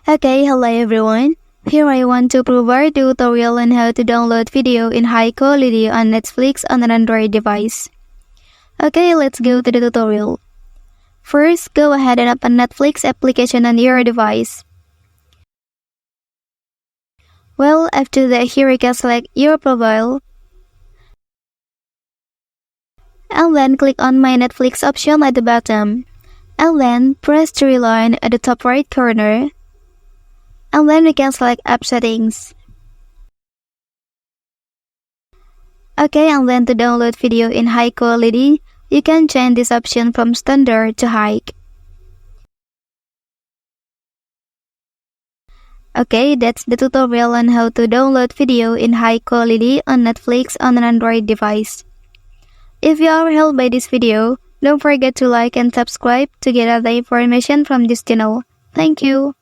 Okay, hello everyone. Here I want to provide a tutorial on how to download video in high quality on Netflix on an Android device. Okay, let's go to the tutorial. First, go ahead and open Netflix application on your device. Well, after that, here you can select your profile. And then click on My Netflix option at the bottom. And then press the three line at the top right corner. And then we can select App Settings. Okay, and then to download video in high quality, you can change this option from standard to high. Okay, that's the tutorial on how to download video in high quality on Netflix on an Android device. If you are helped by this video, don't forget to like and subscribe to get other information from this channel. Thank you.